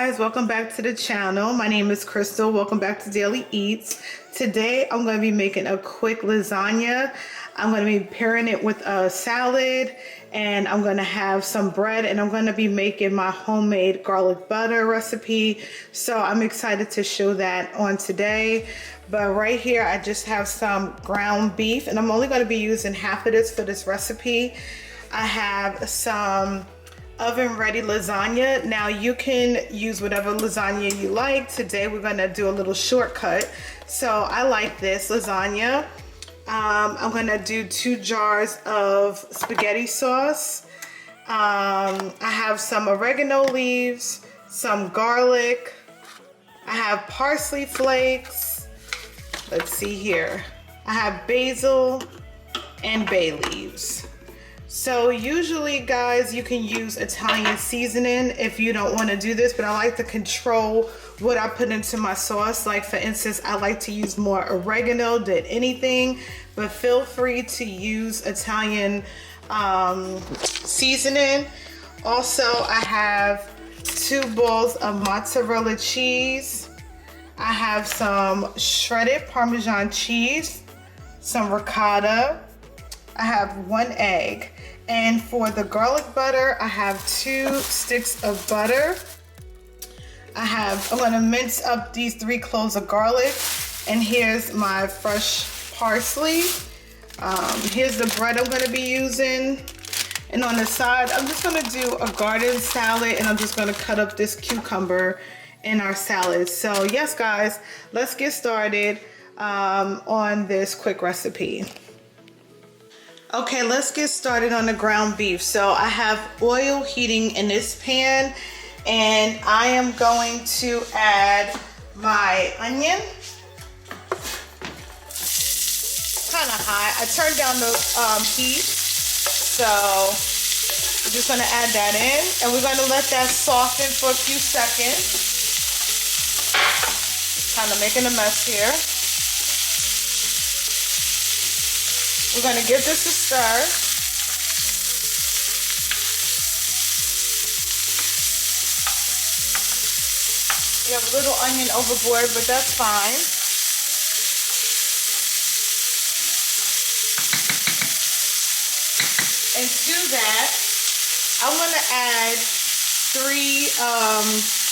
guys, welcome back to the channel. My name is Crystal. Welcome back to Daily Eats. Today I'm going to be making a quick lasagna. I'm going to be pairing it with a salad, and I'm going to have some bread, and I'm going to be making my homemade garlic butter recipe. So I'm excited to show that on today. But right here I just have some ground beef, and I'm only going to be using half of this for this recipe. I have some oven ready lasagna. Now you can use whatever lasagna you like. Today we're gonna do a little shortcut. So I like this lasagna. I'm gonna do 2 jars of spaghetti sauce. I have some oregano leaves, some garlic. I have parsley flakes. Let's see here. I have basil and bay leaves. So usually, guys, you can use Italian seasoning if you don't want to do this, but I like to control what I put into my sauce. Like, for instance, I like to use more oregano than anything, but feel free to use Italian seasoning. Also, I have 2 bowls of mozzarella cheese. I have some shredded Parmesan cheese, some ricotta. I have 1 egg. And for the garlic butter, I have 2 sticks of butter. I'm gonna mince up these 3 cloves of garlic. And here's my fresh parsley. Here's the bread I'm gonna be using. And on the side, I'm just gonna do a garden salad, and I'm just gonna cut up this cucumber in our salad. So yes, guys, let's get started on this quick recipe. Okay, let's get started on the ground beef. So I have oil heating in this pan, and I am going to add my onion. Kind of high. I turned down the heat, so I'm just gonna add that in, and we're gonna let that soften for a few seconds. Kind of making a mess here. We're going to give this a stir. We have a little onion overboard, but that's fine. And to that, I'm going to add 3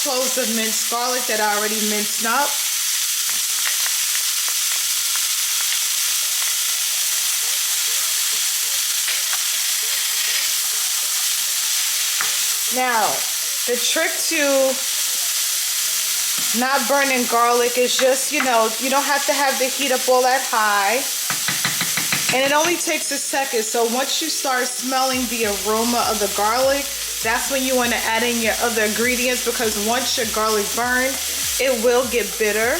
cloves of minced garlic that I already minced up. Now, the trick to not burning garlic is just, you don't have to have the heat up all that high. And it only takes a second. So once you start smelling the aroma of the garlic, that's when you want to add in your other ingredients, because once your garlic burns, it will get bitter.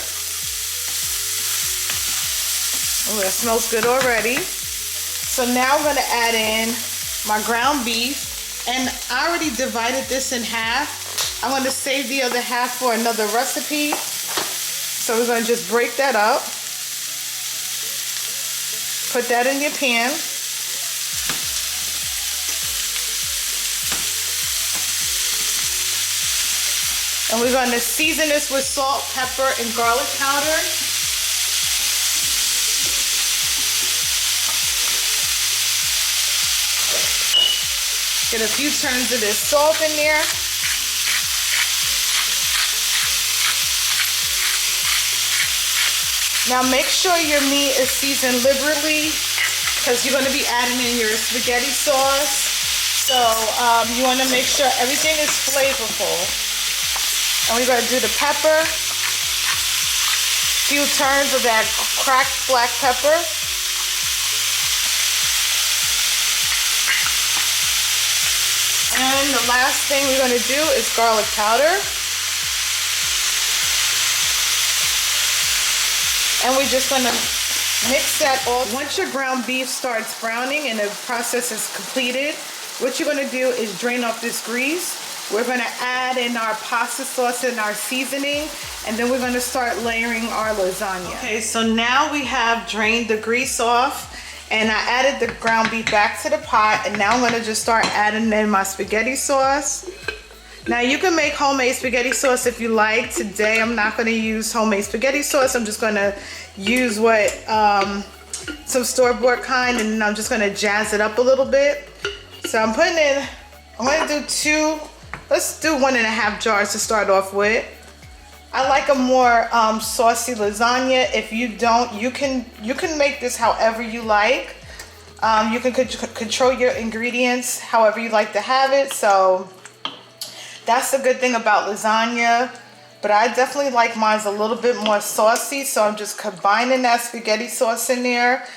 Oh, that smells good already. So now I'm going to add in my ground beef. And I already divided this in half. I'm going to save the other half for another recipe. So we're going to just break that up. Put that in your pan. And we're going to season this with salt, pepper, and garlic powder. Get a few turns of this salt in there. Now make sure your meat is seasoned liberally, because you're going to be adding in your spaghetti sauce. So you want to make sure everything is flavorful. And we're going to do the pepper. A few turns of that cracked black pepper. And the last thing we're going to do is garlic powder. And we're just going to mix that all. Once your ground beef starts browning and the process is completed, what you're going to do is drain off this grease. We're going to add in our pasta sauce and our seasoning, and then we're going to start layering our lasagna. Okay, so now we have drained the grease off. And I added the ground beef back to the pot, and now I'm going to just start adding in my spaghetti sauce. Now you can make homemade spaghetti sauce if you like. Today I'm not going to use homemade spaghetti sauce. I'm just going to use some store-bought kind, and then I'm just going to jazz it up a little bit. So I'm going to do let's do 1.5 jars to start off with. I like a more saucy lasagna. If you don't, you can make this however you like. You can control your ingredients however you like to have it. So that's the good thing about lasagna. But I definitely like mine a little bit more saucy. So I'm just combining that spaghetti sauce in there.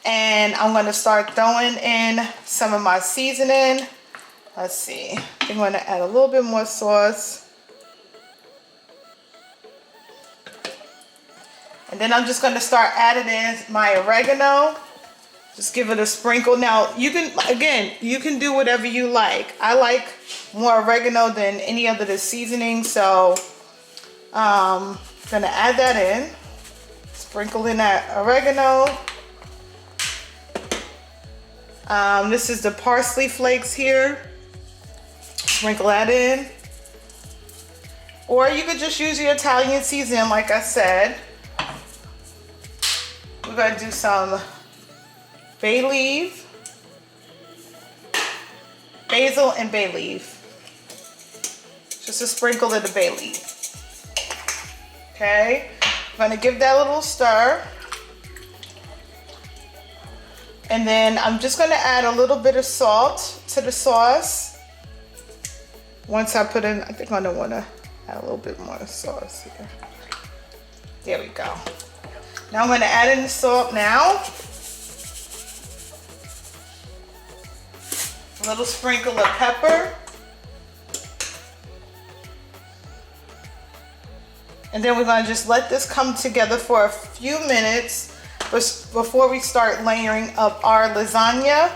And I'm going to start throwing in some of my seasoning. Let's see. I'm going to add a little bit more sauce. And then I'm just going to start adding in my oregano. Just give it a sprinkle. Now, you can do whatever you like. I like more oregano than any other the seasoning, so I'm gonna add that in. Sprinkle in that oregano. This is the parsley flakes here. Sprinkle that in. Or you could just use your Italian seasoning, like I said. We're gonna do some bay leaf, basil and bay leaf. Just a sprinkle of the bay leaf. Okay, I'm gonna give that a little stir. And then I'm just gonna add a little bit of salt to the sauce. Once I put in, I think I'm gonna wanna add a little bit more sauce here. There we go. Now I'm gonna add in the salt now. A little sprinkle of pepper. And then we're going to just let this come together for a few minutes before we start layering up our lasagna.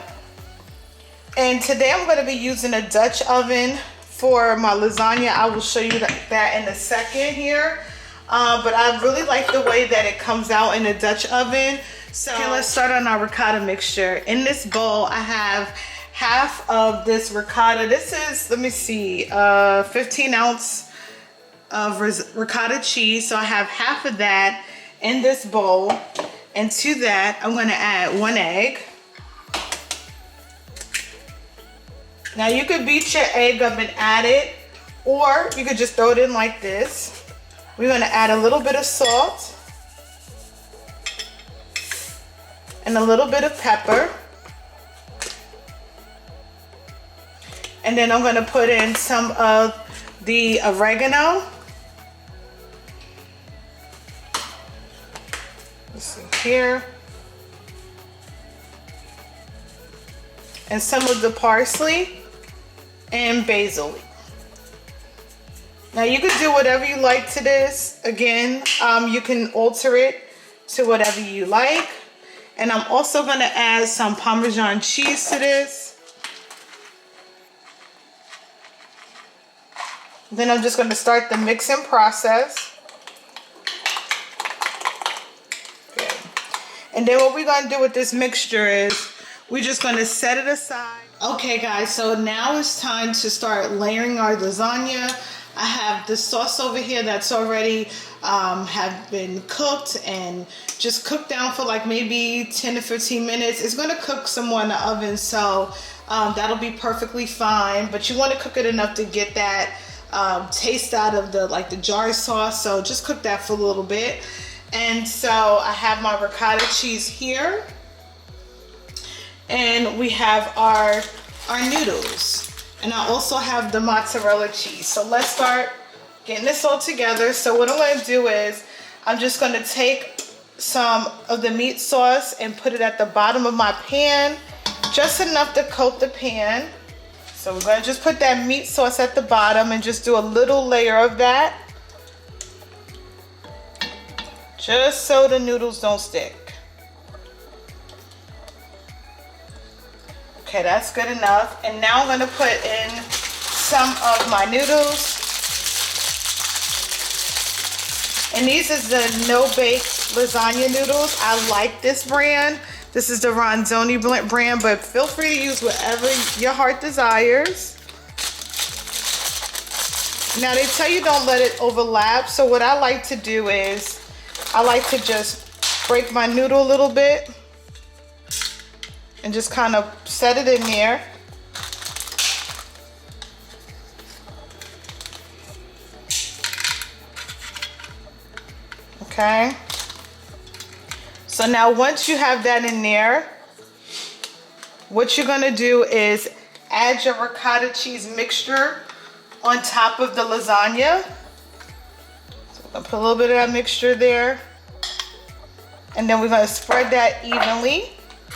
And today I'm going to be using a Dutch oven for my lasagna. I will show you that in a second here. But I really like the way that it comes out in a Dutch oven. So okay, let's start on our ricotta mixture. In this bowl, I have half of this ricotta. This is, let me see, 15 ounce of ricotta cheese. So I have half of that in this bowl. And to that, I'm gonna add 1 egg. Now you could beat your egg up and add it, or you could just throw it in like this. We're gonna add a little bit of salt and a little bit of pepper. And then I'm gonna put in some of the oregano. Let's see here. And some of the parsley and basil. Now you could do whatever you like to this. Again, you can alter it to whatever you like. And I'm also gonna add some Parmesan cheese to this. Then I'm just gonna start the mixing process. Okay. And then what we're gonna do with this mixture is we're just gonna set it aside. Okay guys, so now it's time to start layering our lasagna. I have the sauce over here that's already have been cooked and just cooked down for like maybe 10 to 15 minutes. It's gonna cook some more in the oven, so that'll be perfectly fine. But you wanna cook it enough to get that taste out of the jar sauce, so just cook that for a little bit. And so I have my ricotta cheese here, and we have our noodles, and I also have the mozzarella cheese. So let's start getting this all together. So what I'm going to do is I'm just going to take some of the meat sauce and put it at the bottom of my pan, just enough to coat the pan. So we're gonna just put that meat sauce at the bottom and just do a little layer of that, just so the noodles don't stick. Okay, that's good enough. And now I'm gonna put in some of my noodles. And these is the no-bake lasagna noodles. I like this brand. This is the Ronzoni brand, but feel free to use whatever your heart desires. Now they tell you don't let it overlap. So what I like to do is I like to just break my noodle a little bit and just kind of set it in there. Okay. So now once you have that in there, what you're gonna do is add your ricotta cheese mixture on top of the lasagna. So we're gonna put a little bit of that mixture there. And then we're gonna spread that evenly.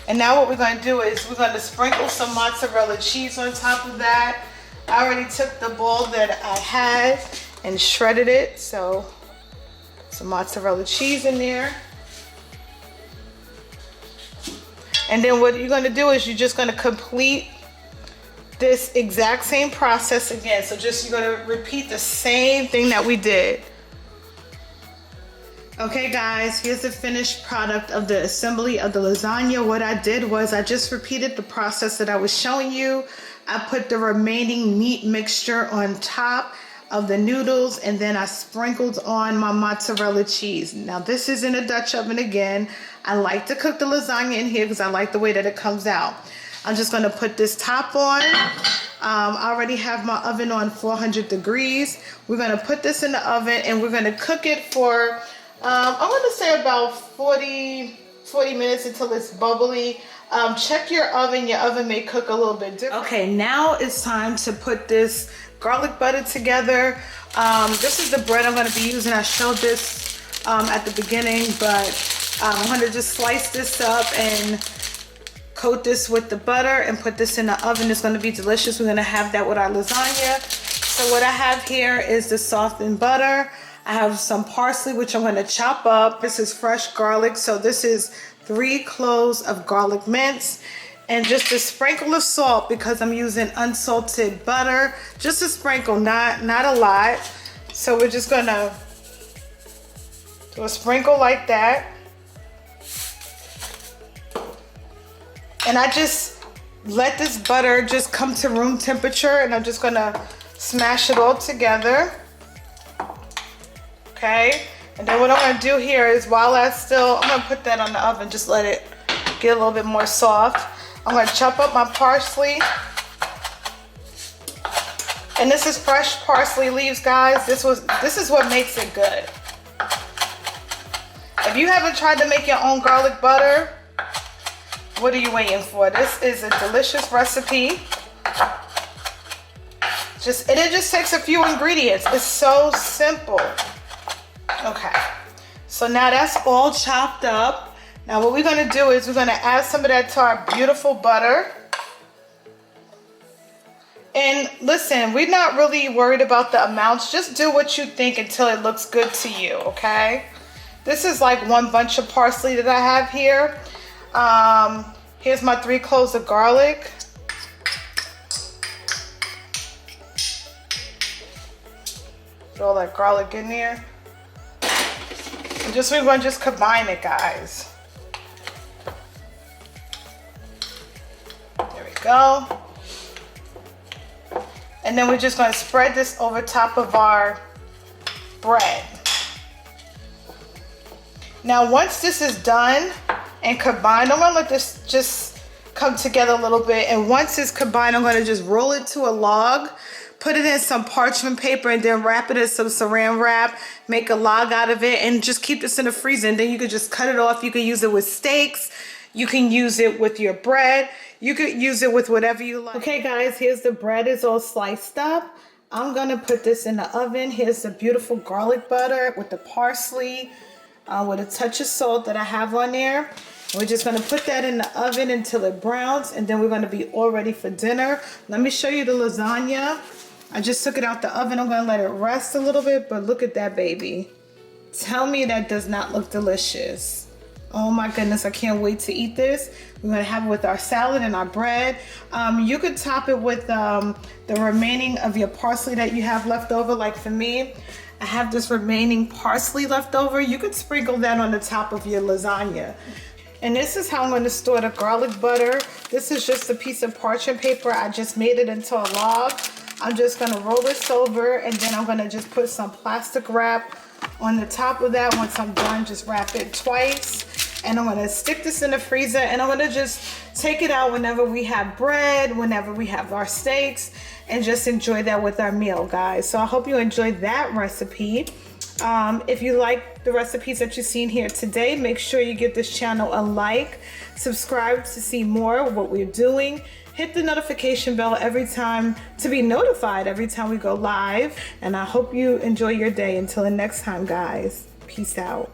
And now what we're gonna do is we're gonna sprinkle some mozzarella cheese on top of that. I already took the ball that I had and shredded it. So some mozzarella cheese in there. And then what you're gonna do is you're just gonna complete this exact same process again. So just you're gonna repeat the same thing that we did. Okay guys, here's the finished product of the assembly of the lasagna. What I did was I just repeated the process that I was showing you. I put the remaining meat mixture on top of the noodles, and then I sprinkled on my mozzarella cheese. Now this is in a Dutch oven again. I like to cook the lasagna in here because I like the way that it comes out. I'm just gonna put this top on. I already have my oven on 400 degrees. We're gonna put this in the oven and we're gonna cook it for, I'm gonna say about 40 minutes until it's bubbly. Check your oven may cook a little bit different. Okay, now it's time to put this garlic butter together. This is the bread I'm gonna be using. I showed this at the beginning, but I'm gonna just slice this up and coat this with the butter and put this in the oven. It's gonna be delicious. We're gonna have that with our lasagna. So what I have here is the softened butter. I have some parsley, which I'm gonna chop up. This is fresh garlic. So this is 3 cloves of garlic mince and just a sprinkle of salt because I'm using unsalted butter. Just a sprinkle, not a lot. So we're just gonna do a sprinkle like that. And I just let this butter just come to room temperature, and I'm just gonna smash it all together. Okay, and then what I'm gonna do here is I'm gonna put that on the oven, just let it get a little bit more soft. I'm gonna chop up my parsley. And this is fresh parsley leaves, guys. This is what makes it good. If you haven't tried to make your own garlic butter, what are you waiting for? This is a delicious recipe. And it just takes a few ingredients. It's so simple. Okay, so now that's all chopped up. Now what we're gonna do is we're gonna add some of that to our beautiful butter. And listen, we're not really worried about the amounts. Just do what you think until it looks good to you, okay? This is like 1 bunch of parsley that I have here. Here's my 3 cloves of garlic. Put all that garlic in there. And we're going to just combine it, guys. There we go. And then we're just going to spread this over top of our bread. Now, once this is done and combined, I'm gonna let this just come together a little bit. And once it's combined, I'm gonna just roll it to a log, put it in some parchment paper, and then wrap it in some saran wrap, make a log out of it, and just keep this in the freezer. And then you could just cut it off. You could use it with steaks. You can use it with your bread. You could use it with whatever you like. Okay, guys, here's the bread. It's all sliced up. I'm gonna put this in the oven. Here's the beautiful garlic butter with the parsley, with a touch of salt that I have on there. We're just gonna put that in the oven until it browns, and then we're gonna be all ready for dinner. Let me show you the lasagna. I just took it out the oven. I'm gonna let it rest a little bit, but look at that baby. Tell me that does not look delicious. Oh my goodness, I can't wait to eat this. We're gonna have it with our salad and our bread. You could top it with the remaining of your parsley that you have left over. Like for me, I have this remaining parsley left over. You could sprinkle that on the top of your lasagna. And this is how I'm going to store the garlic butter. This is just a piece of parchment paper. I just made it into a log. I'm just gonna roll this over, and then I'm gonna just put some plastic wrap on the top of that. Once I'm done, just wrap it twice. And I'm gonna stick this in the freezer, and I'm gonna just take it out whenever we have bread, whenever we have our steaks, and just enjoy that with our meal, guys. So I hope you enjoyed that recipe. If you like the recipes that you've seen here today, make sure you give this channel a like, subscribe to see more of what we're doing, hit the notification bell every time to be notified every time we go live. And I hope you enjoy your day. Until the next time, guys, peace out.